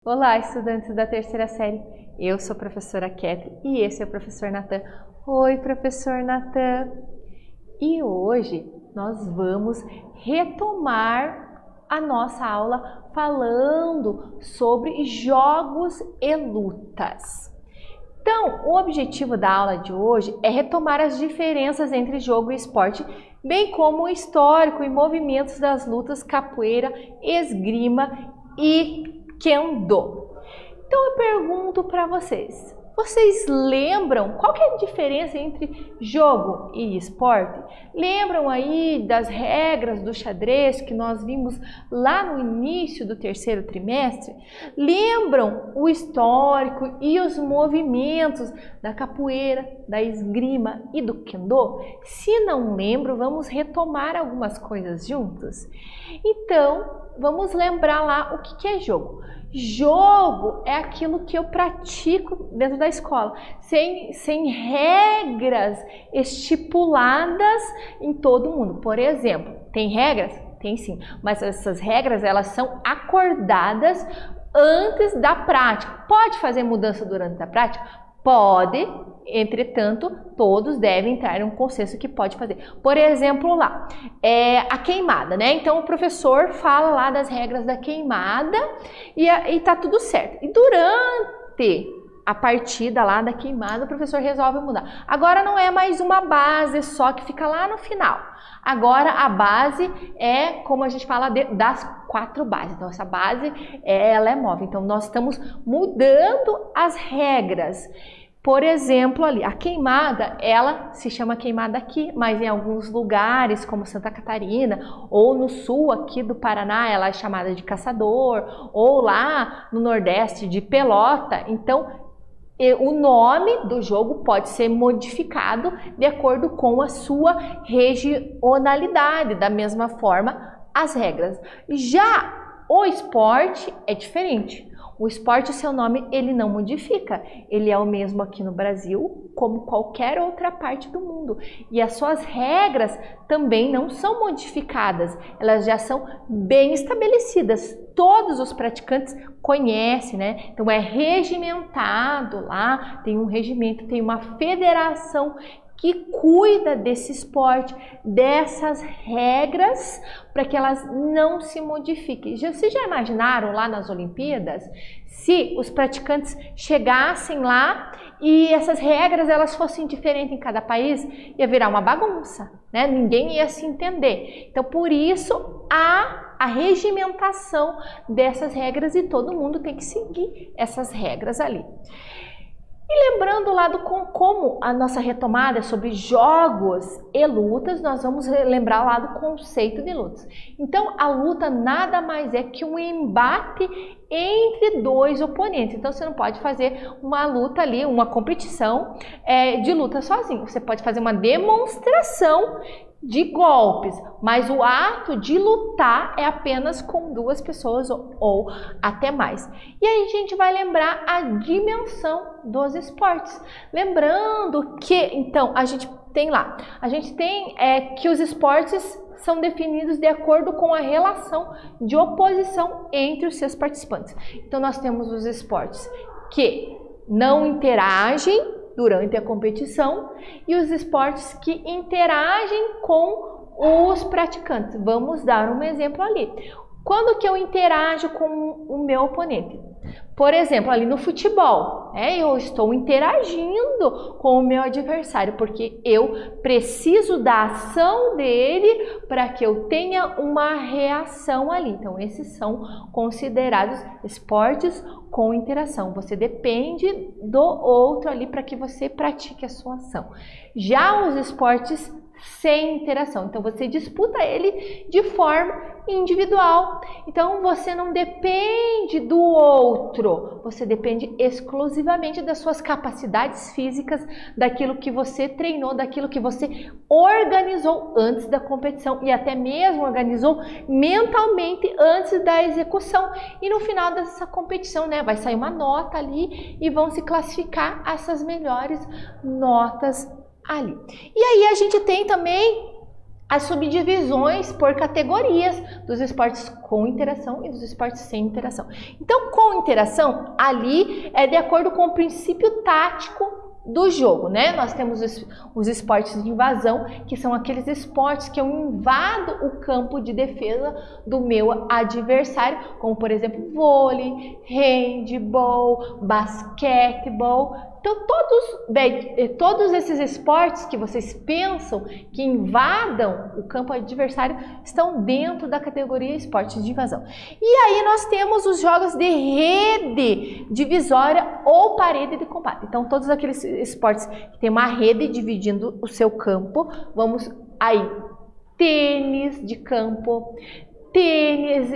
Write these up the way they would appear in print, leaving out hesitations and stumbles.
Olá, estudantes da terceira série. Eu sou a professora Kathleen e esse é o professor Natan. Oi, professor Natan. E hoje nós vamos retomar a nossa aula falando sobre jogos e lutas. Então, o objetivo da aula de hoje é retomar as diferenças entre jogo e esporte, bem como o histórico e movimentos das lutas capoeira, esgrima e Kendo. Então eu pergunto para vocês lembram qual que é a diferença entre jogo e esporte? Lembram aí das regras do xadrez que nós vimos lá no início do terceiro trimestre? Lembram o histórico e os movimentos da capoeira, da esgrima e do Kendo? Se não lembram, vamos retomar algumas coisas juntos? Então, vamos lembrar lá o que é jogo. Jogo é aquilo que eu pratico dentro da escola, sem regras estipuladas em todo mundo. Por exemplo, tem regras? Tem sim, mas essas regras elas são acordadas antes da prática. Pode fazer mudança durante a prática? Pode, entretanto, todos devem entrar em um consenso que pode fazer. Por exemplo, lá, a queimada, né? Então, o professor fala lá das regras da queimada e tá tudo certo. E durante a partida lá da queimada, o professor resolve mudar. Agora não é mais uma base só que fica lá no final. Agora a base é, como a gente fala, das 4 bases. Então essa base, ela é móvel. Então nós estamos mudando as regras. Por exemplo, ali, a queimada, ela se chama queimada aqui, mas em alguns lugares, como Santa Catarina, ou no sul aqui do Paraná, ela é chamada de caçador, ou lá no Nordeste de pelota. Então, o nome do jogo pode ser modificado de acordo com a sua regionalidade, da mesma forma as regras. Já o esporte é diferente. O esporte, seu nome, ele não modifica. Ele é o mesmo aqui no Brasil, como qualquer outra parte do mundo. E as suas regras também não são modificadas. Elas já são bem estabelecidas. Todos os praticantes conhecem, né? Então é regimentado lá, tem um regimento, tem uma federação que cuida desse esporte, dessas regras, para que elas não se modifiquem. Vocês já imaginaram lá nas Olimpíadas, se os praticantes chegassem lá e essas regras elas fossem diferentes em cada país? Ia virar uma bagunça, né? Ninguém ia se entender. Então, por isso, há a regimentação dessas regras e todo mundo tem que seguir essas regras ali. E lembrando lá como a nossa retomada é sobre jogos e lutas, nós vamos lembrar lá do conceito de lutas. Então, a luta nada mais é que um embate entre 2 oponentes. Então, você não pode fazer uma luta ali, uma competição de luta sozinho. Você pode fazer uma demonstração de golpes, mas o ato de lutar é apenas com 2 pessoas ou até mais. E aí a gente vai lembrar a dimensão dos esportes. Lembrando que, então, a gente tem que os esportes são definidos de acordo com a relação de oposição entre os seus participantes. Então, nós temos os esportes que não interagem durante a competição e os esportes que interagem com os praticantes. Vamos dar um exemplo ali. Quando que eu interajo com o meu oponente? Por exemplo, ali no futebol, eu estou interagindo com o meu adversário, porque eu preciso da ação dele para que eu tenha uma reação ali. Então, esses são considerados esportes com interação. Você depende do outro ali para que você pratique a sua ação. Já os esportes sem interação, então você disputa ele de forma individual. Então você não depende do outro, você depende exclusivamente das suas capacidades físicas, daquilo que você treinou, daquilo que você organizou antes da competição e até mesmo organizou mentalmente antes da execução. E no final dessa competição, vai sair uma nota ali e vão se classificar essas melhores notas ali. E aí a gente tem também as subdivisões por categorias dos esportes com interação e dos esportes sem interação. Então, com interação, ali é de acordo com o princípio tático do jogo, né? Nós temos os esportes de invasão, que são aqueles esportes que eu invado o campo de defesa do meu adversário, como por exemplo vôlei, handball, basquetebol. Então todos esses esportes que vocês pensam que invadam o campo adversário estão dentro da categoria esportes de invasão. E aí nós temos os jogos de rede divisória ou parede de combate. Então todos aqueles esportes que tem uma rede dividindo o seu campo, vamos aí, tênis de campo, tênis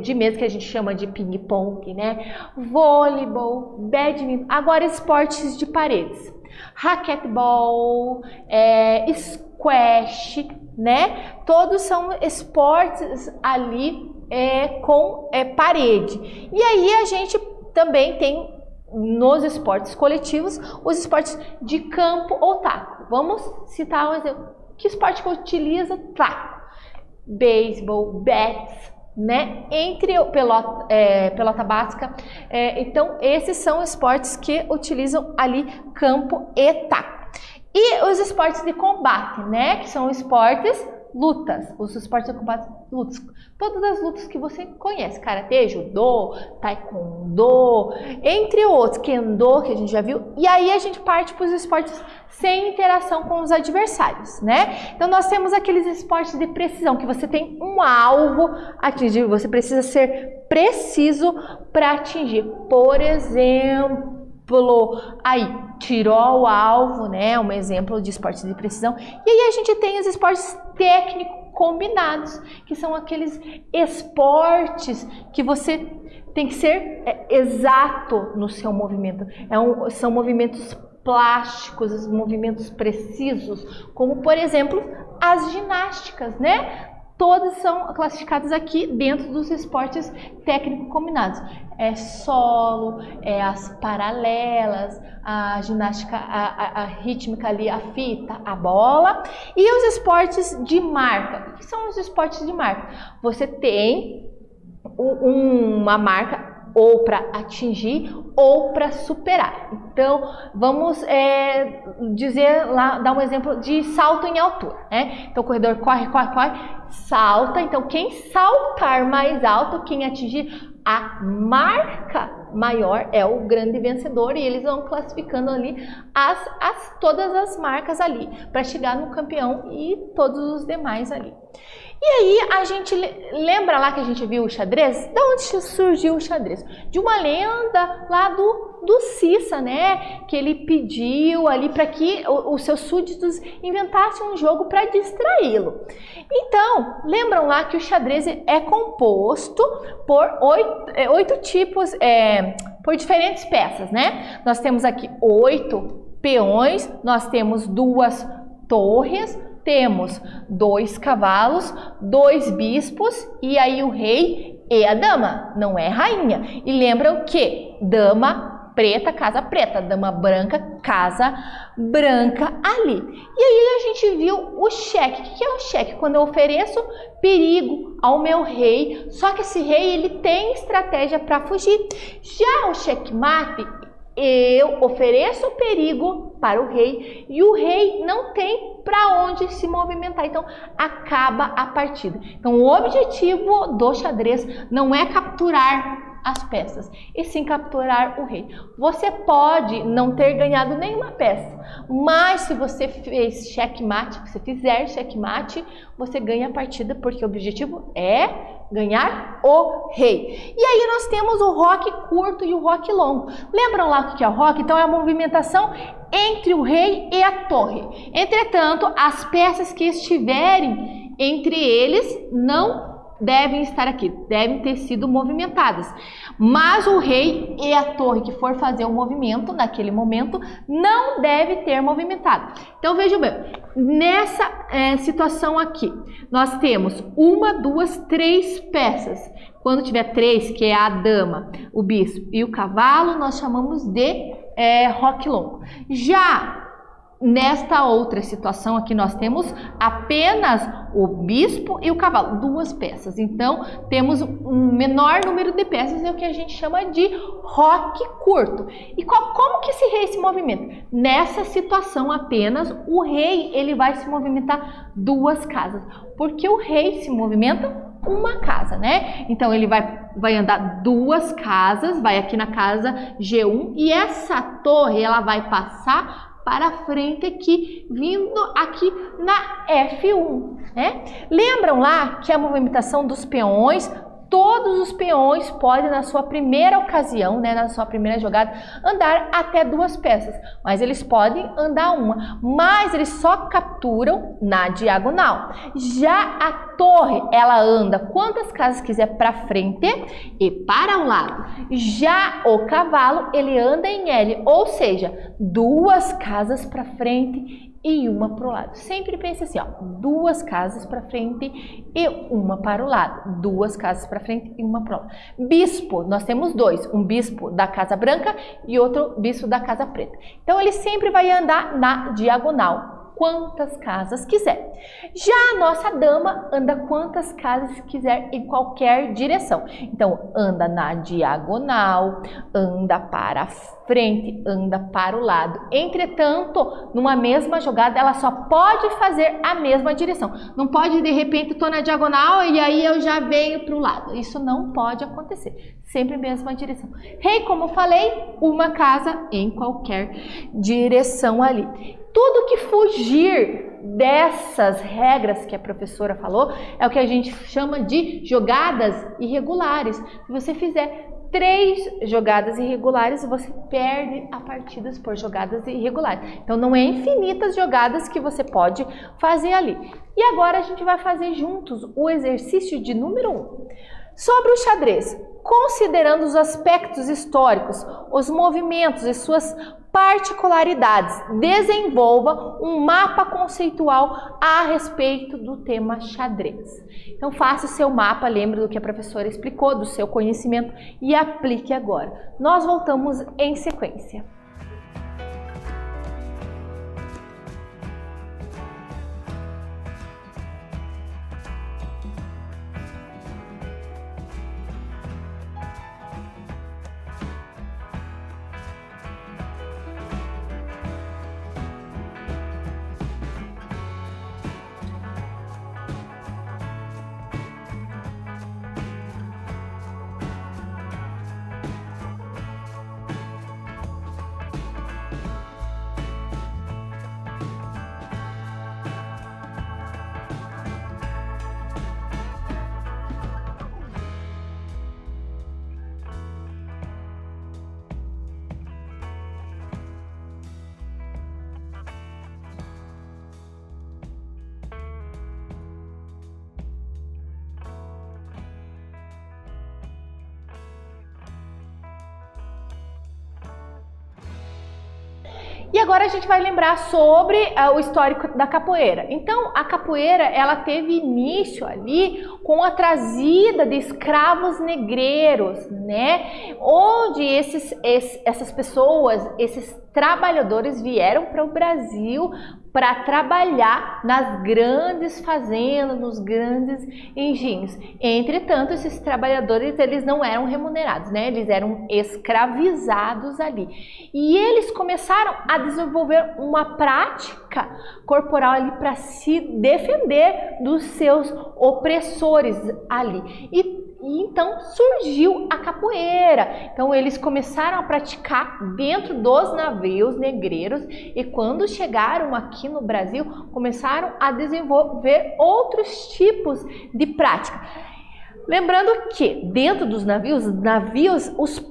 de mesa que a gente chama de ping-pong, né? Vôleibol, badminton, agora esportes de paredes, raquetebol, squash, né? Todos são esportes ali com parede. E aí a gente também tem nos esportes coletivos os esportes de campo ou taco. Vamos citar um exemplo. Que esporte que utiliza taco? Beisebol, bats, né? Entre pelota basca. Então, esses são esportes que utilizam ali campo e taco. E os esportes de combate, né? Que são esportes lutas, os esportes de combate, lutas, todas as lutas que você conhece, karatê, judô, taekwondo, entre outros, kendo, que a gente já viu. E aí a gente parte para os esportes sem interação com os adversários, né? Então nós temos aqueles esportes de precisão, que você tem um alvo a atingir, você precisa ser preciso para atingir. Por exemplo, aí, tirou o alvo, né? Um exemplo de esportes de precisão. E aí a gente tem os esportes técnicos combinados, que são aqueles esportes que você tem que ser exato no seu movimento. São movimentos plásticos, movimentos precisos, como por exemplo as ginásticas, né? Todas são classificadas aqui dentro dos esportes técnicos combinados. Solo, as paralelas, a ginástica, a rítmica ali, a fita, a bola. E os esportes de marca. O que são os esportes de marca? Você tem uma marca ou para atingir ou para superar. Então, vamos dar um exemplo de salto em altura, né? Então, o corredor corre, salta. Então, quem saltar mais alto, quem atingir a marca maior é o grande vencedor, e eles vão classificando ali todas as marcas ali para chegar no campeão e todos os demais ali. E aí a gente lembra lá que a gente viu o xadrez? De onde surgiu o xadrez? De uma lenda lá do Cissa, né? Que ele pediu ali para que os seus súditos inventassem um jogo para distraí-lo. Então, lembram lá que o xadrez é composto por oito tipos, por diferentes peças, né? Nós temos aqui 8 peões, nós temos 2 torres, temos 2 cavalos, 2 bispos e aí o rei e a dama, não é rainha. E lembram que dama preta, casa preta, dama branca, casa branca ali. E aí a gente viu o cheque. O que é o cheque? Quando eu ofereço perigo ao meu rei, só que esse rei ele tem estratégia para fugir. Já o checkmate, eu ofereço perigo para o rei e o rei não tem para onde se movimentar, então acaba a partida. Então o objetivo do xadrez não é capturar as peças, e sim capturar o rei. Você pode não ter ganhado nenhuma peça, mas se você fez checkmate, se você fizer checkmate, você ganha a partida, porque o objetivo é ganhar o rei. E aí nós temos o roque curto e o roque longo. Lembram lá o que é o roque? Então é a movimentação entre o rei e a torre. Entretanto, as peças que estiverem entre eles não devem estar aqui, devem ter sido movimentadas. Mas o rei e a torre que for fazer o movimento naquele momento não deve ter movimentado. Então vejam bem, nessa situação aqui, nós temos 1, 2, 3 peças. Quando tiver 3, que é a dama, o bispo e o cavalo, nós chamamos de roque longo. Já Nesta outra situação aqui nós temos apenas o bispo e o cavalo, 2 peças. Então temos um menor número de peças, é o que a gente chama de roque curto. E como que esse rei se movimenta? Nessa situação apenas o rei ele vai se movimentar 2 casas, porque o rei se movimenta uma casa, né? Então ele vai andar 2 casas, vai aqui na casa G1 e essa torre ela vai passar para frente aqui, vindo aqui na F1, né? Lembram lá que a movimentação dos peões, todos os peões podem na sua primeira ocasião, né, na sua primeira jogada, andar até 2 peças, mas eles podem andar uma, mas eles só capturam na diagonal. Já a torre, ela anda quantas casas quiser para frente e para o lado. Já o cavalo, ele anda em L, ou seja, 2 casas para frente e uma para o lado. Sempre pense assim, ó, 2 casas para frente e uma para o lado. 2 casas para frente e uma para o lado. Bispo, nós temos 2, um bispo da casa branca e outro bispo da casa preta. Então ele sempre vai andar na diagonal, quantas casas quiser. Já a nossa dama anda quantas casas quiser em qualquer direção. Então anda na diagonal, anda para frente, anda para o lado. Entretanto, numa mesma jogada, ela só pode fazer a mesma direção. Não pode, de repente, estou na diagonal e aí eu já venho para o lado. Isso não pode acontecer. Sempre a mesma direção. Rei, como eu falei, uma casa em qualquer direção ali. Tudo que fugir dessas regras que a professora falou é o que a gente chama de jogadas irregulares. Se você fizer 3 jogadas irregulares, você perde a partida por jogadas irregulares. Então não é infinitas jogadas que você pode fazer ali. E agora a gente vai fazer juntos o exercício de número 1. Sobre o xadrez, considerando os aspectos históricos, os movimentos e suas particularidades, desenvolva um mapa conceitual a respeito do tema xadrez. Então faça o seu mapa, lembre do que a professora explicou, do seu conhecimento e aplique agora. Nós voltamos em sequência. E agora a gente vai lembrar sobre o histórico da capoeira. Então, a capoeira, ela teve início ali com a trazida de escravos negreiros, né? Onde essas pessoas, esses trabalhadores vieram para o Brasil para trabalhar nas grandes fazendas, nos grandes engenhos. Entretanto, esses trabalhadores, eles não eram remunerados, né? Eles eram escravizados ali. E eles começaram a desenvolver uma prática corporal ali para se defender dos seus opressores ali. E então surgiu a capoeira. Então eles começaram a praticar dentro dos navios negreiros e quando chegaram aqui no Brasil, começaram a desenvolver outros tipos de prática. Lembrando que dentro dos navios,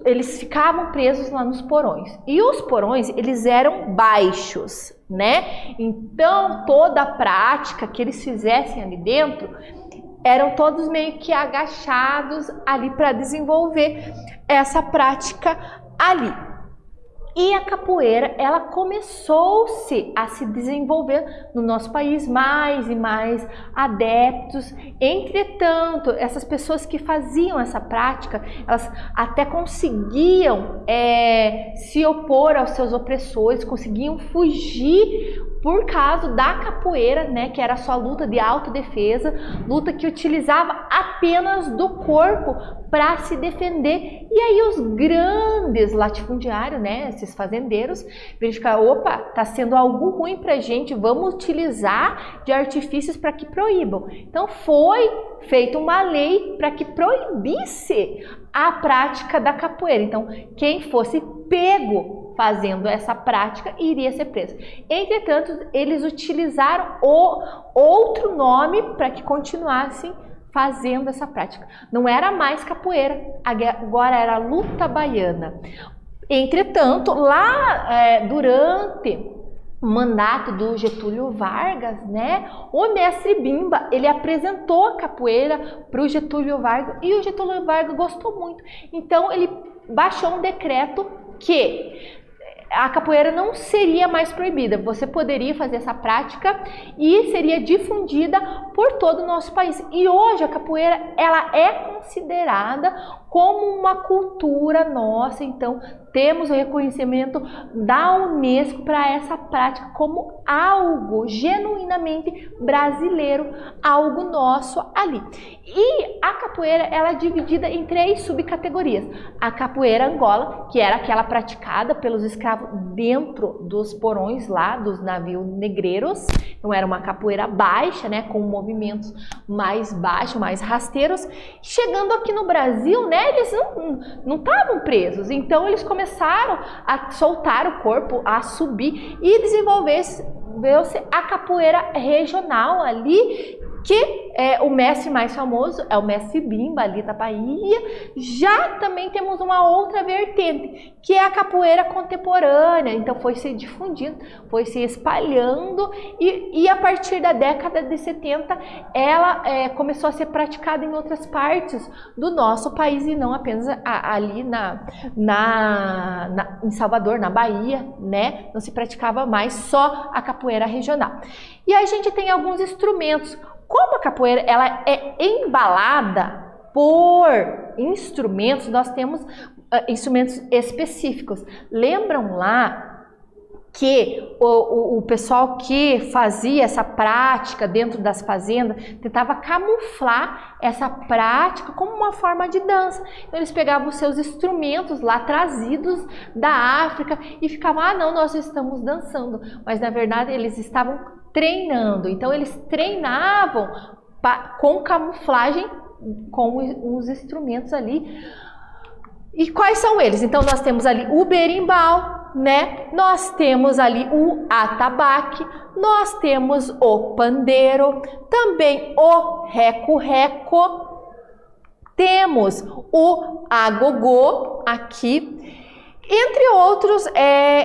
eles ficavam presos lá nos porões. E os porões, eles eram baixos, né? Então toda a prática que eles fizessem ali dentro, eram todos meio que agachados ali para desenvolver essa prática ali. E a capoeira, ela começou-se a se desenvolver no nosso país, mais e mais adeptos. Entretanto, essas pessoas que faziam essa prática, elas até conseguiam se opor aos seus opressores, conseguiam fugir por causa da capoeira, né, que era sua luta de autodefesa, luta que utilizava apenas do corpo para se defender. E aí os grandes latifundiários, né, esses fazendeiros, verificaram, opa, tá sendo algo ruim pra gente, vamos utilizar de artifícios para que proíbam. Então foi feita uma lei para que proibisse a prática da capoeira. Então quem fosse pego fazendo essa prática iria ser preso. Entretanto, eles utilizaram outro nome para que continuassem fazendo essa prática. Não era mais capoeira, agora era luta baiana. Entretanto, lá durante o mandato do Getúlio Vargas, né, o mestre Bimba, ele apresentou a capoeira para o Getúlio Vargas e o Getúlio Vargas gostou muito. Então, ele baixou um decreto que a capoeira não seria mais proibida, você poderia fazer essa prática e seria difundida por todo o nosso país. E hoje a capoeira, ela é considerada como uma cultura nossa, então temos o reconhecimento da Unesco para essa prática como algo genuinamente brasileiro, algo nosso ali. E a capoeira, ela é dividida em 3 subcategorias. A capoeira Angola, que era aquela praticada pelos escravos dentro dos porões lá dos navios negreiros, então era uma capoeira baixa, né, com movimentos mais baixos, mais rasteiros. Chegando aqui no Brasil, né, eles não estavam presos, então eles começaram a soltar o corpo, a subir e desenvolver-se a capoeira regional ali, que o mestre mais famoso é o mestre Bimba ali da Bahia. Já também temos uma outra vertente, que é a capoeira contemporânea, então foi se difundindo, foi se espalhando e a partir da década de 70 ela começou a ser praticada em outras partes do nosso país e não apenas ali em Salvador, na Bahia, né? Não se praticava mais só a capoeira regional. E aí a gente tem alguns instrumentos. Como a capoeira ela é embalada por instrumentos, nós temos instrumentos específicos. Lembram lá que o pessoal que fazia essa prática dentro das fazendas tentava camuflar essa prática como uma forma de dança. Então eles pegavam os seus instrumentos lá trazidos da África e ficavam, não, nós estamos dançando. Mas na verdade eles estavam treinando, então eles treinavam com camuflagem com os instrumentos ali. E quais são eles? Então nós temos ali o berimbau, né? Nós temos ali o atabaque, nós temos o pandeiro, também o reco-reco, temos o agogô aqui, entre outros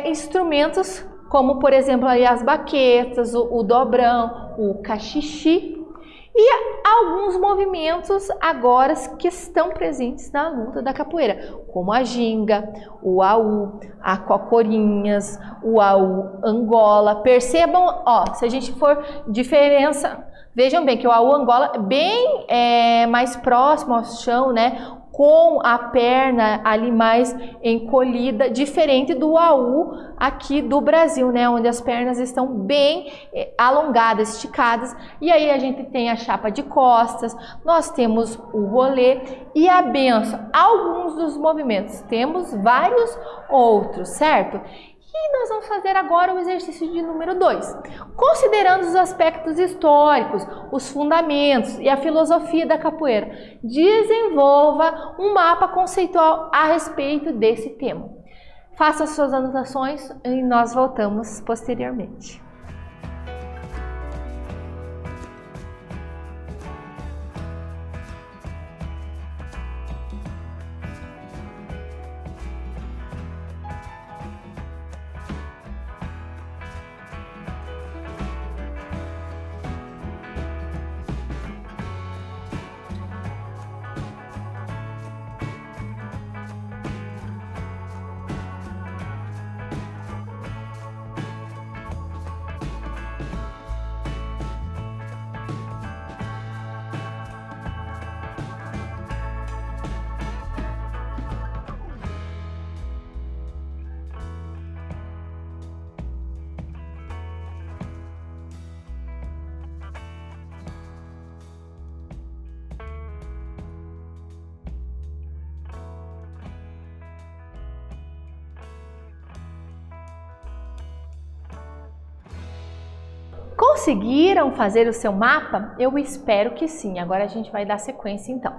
instrumentos, como por exemplo aí as baquetas, o dobrão, o cachixi e alguns movimentos agora que estão presentes na luta da capoeira, como a ginga, o aú, a cocorinhas, o aú Angola. Percebam, se a gente for diferença, vejam bem que o aú Angola é bem mais próximo ao chão, né? Com a perna ali mais encolhida, diferente do aú aqui do Brasil, né, onde as pernas estão bem alongadas, esticadas. E aí a gente tem a chapa de costas, nós temos o rolê e a benção. Alguns dos movimentos, temos vários outros, certo? E nós vamos fazer agora o exercício de número 2. Considerando os aspectos históricos, os fundamentos e a filosofia da capoeira, desenvolva um mapa conceitual a respeito desse tema. Faça suas anotações e nós voltamos posteriormente. Conseguiram fazer o seu mapa? Eu espero que sim. Agora a gente vai dar sequência então.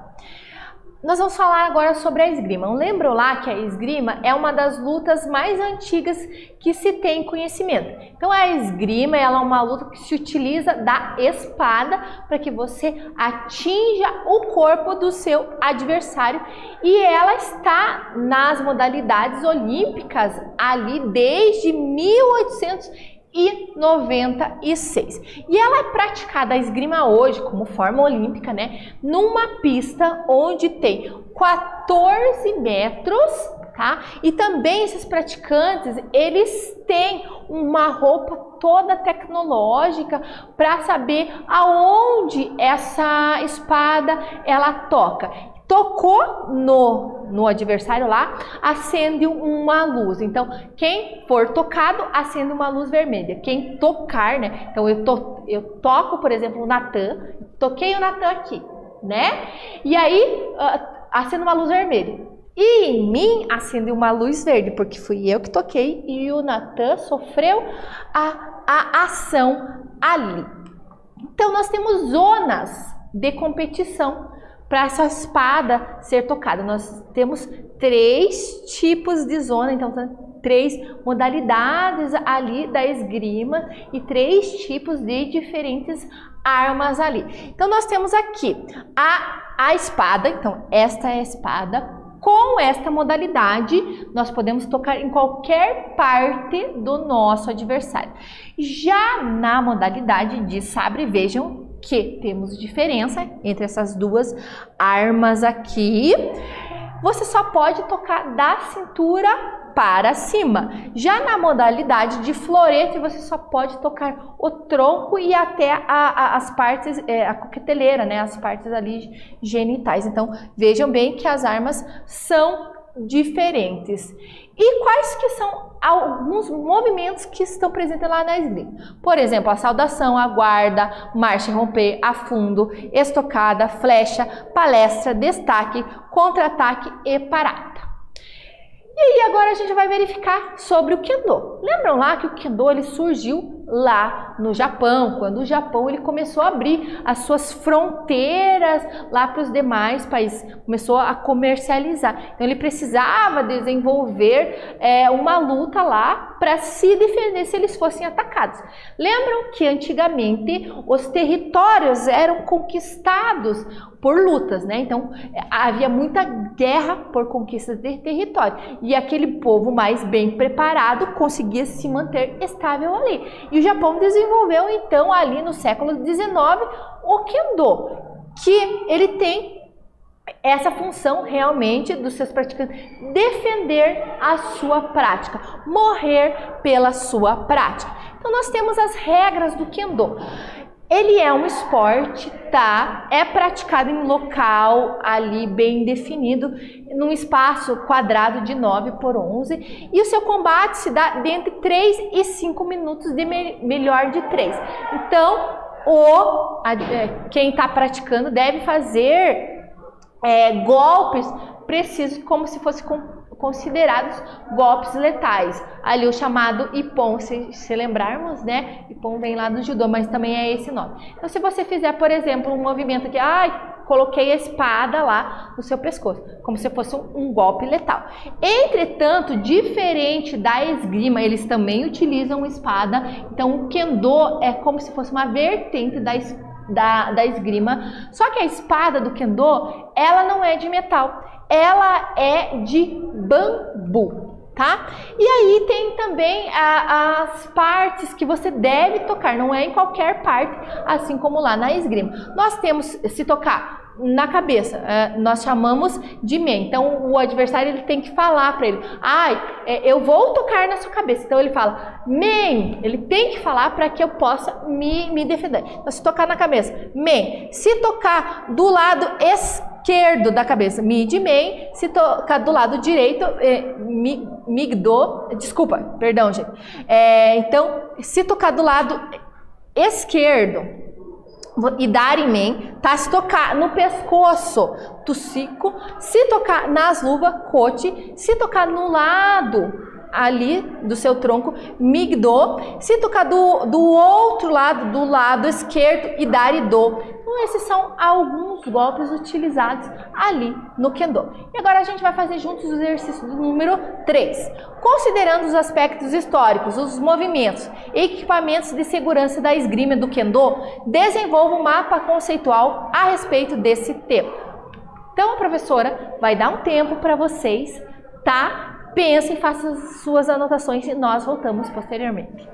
Nós vamos falar agora sobre a esgrima. Lembram lá que a esgrima é uma das lutas mais antigas que se tem conhecimento. Então a esgrima ela é uma luta que se utiliza da espada para que você atinja o corpo do seu adversário e ela está nas modalidades olímpicas ali desde 1896. E ela é praticada a esgrima hoje como forma olímpica, né? Numa pista onde tem 14 metros, tá? E também esses praticantes, eles têm uma roupa toda tecnológica para saber aonde essa espada ela toca. Tocou no adversário lá, acende uma luz. Então, quem for tocado, acende uma luz vermelha. Quem tocar, né? Então, eu toco, por exemplo, o Natan, toquei o Natan aqui, né? E aí, acende uma luz vermelha. E em mim, acende uma luz verde, porque fui eu que toquei e o Natan sofreu a ação ali. Então, nós temos zonas de competição para essa espada ser tocada. Nós temos 3 tipos de zona, então 3 modalidades ali da esgrima e 3 tipos de diferentes armas ali. Então nós temos aqui a espada, então esta é a espada. Com esta modalidade, nós podemos tocar em qualquer parte do nosso adversário. Já na modalidade de sabre, vejam que temos diferença entre essas duas armas aqui. Você só pode tocar da cintura para cima. Já na modalidade de florete, você só pode tocar o tronco e até as partes, a coqueteleira, né? As partes ali genitais. Então, vejam bem que as armas são diferentes. E quais que são alguns movimentos que estão presentes lá na esgrima? Por exemplo, a saudação, a guarda, marcha e romper, afundo, estocada, flecha, palestra, destaque, contra-ataque e parada. E aí agora a gente vai verificar sobre o Kendo. Lembram lá que o Kendo ele surgiu lá no Japão, quando o Japão ele começou a abrir as suas fronteiras lá para os demais países, começou a comercializar. Então ele precisava desenvolver uma luta lá para se defender se eles fossem atacados. Lembram que antigamente os territórios eram conquistados por lutas, né? Então havia muita guerra por conquista de território e aquele povo mais bem preparado conseguia se manter estável ali. E o Japão desenvolveu então ali no século XIX o Kendo, que ele tem essa função realmente dos seus praticantes defender a sua prática, morrer pela sua prática. Então nós temos as regras do Kendo. Ele é um esporte, tá? É praticado em local ali bem definido, num espaço quadrado de 9 por 11, e o seu combate se dá dentre 3 e 5 minutos de melhor de 3. Então, quem está praticando deve fazer golpes precisos como se fosse considerados golpes letais. Ali o chamado Ippon, se lembrarmos, né? Ippon vem lá do judô, mas também é esse nome. Então, se você fizer, por exemplo, um movimento que, coloquei a espada lá no seu pescoço, como se fosse um golpe letal. Entretanto, diferente da esgrima, eles também utilizam espada. Então, o Kendo é como se fosse uma vertente da esgrima. Só que a espada do Kendo, ela não é de metal. Ela é de bambu, tá? E aí tem também as partes que você deve tocar, não é em qualquer parte, assim como lá na esgrima. Nós temos, se tocar na cabeça, nós chamamos de men. Então o adversário ele tem que falar para ele, eu vou tocar na sua cabeça. Então ele fala, men, ele tem que falar para que eu possa me defender. Então se tocar na cabeça, men. Se tocar do lado esquerdo da cabeça, mi de men. Se tocar do lado direito, migdo. Desculpa, perdão, gente. Então, se tocar do lado esquerdo e dar em men, tá? Se tocar no pescoço, tucico. Se tocar nas luvas, cote. Se tocar no lado ali do seu tronco, migdo, sitoka do outro lado, do lado esquerdo, e darido. Então esses são alguns golpes utilizados ali no Kendo. E agora a gente vai fazer juntos o exercício do número 3. Considerando os aspectos históricos, os movimentos e equipamentos de segurança da esgrima do Kendo, desenvolva um mapa conceitual a respeito desse tema. Então a professora vai dar um tempo para vocês, tá? Pensem, façam suas anotações e nós voltamos posteriormente.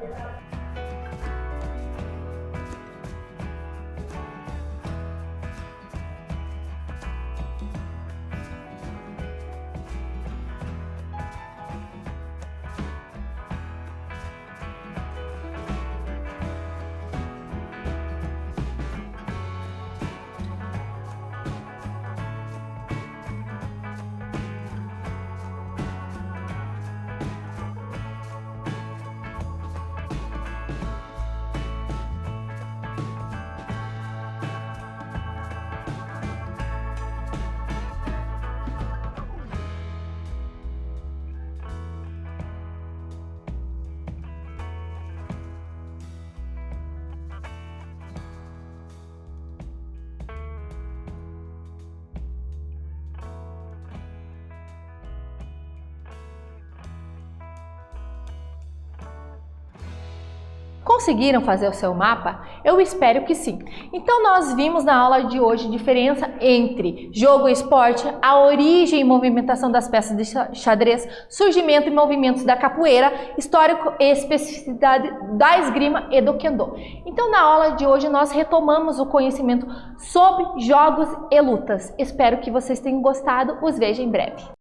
Conseguiram fazer o seu mapa? Eu espero que sim. Então nós vimos na aula de hoje a diferença entre jogo e esporte, a origem e movimentação das peças de xadrez, surgimento e movimentos da capoeira, histórico e especificidade da esgrima e do Kendo. Então na aula de hoje nós retomamos o conhecimento sobre jogos e lutas. Espero que vocês tenham gostado. Os vejo em breve.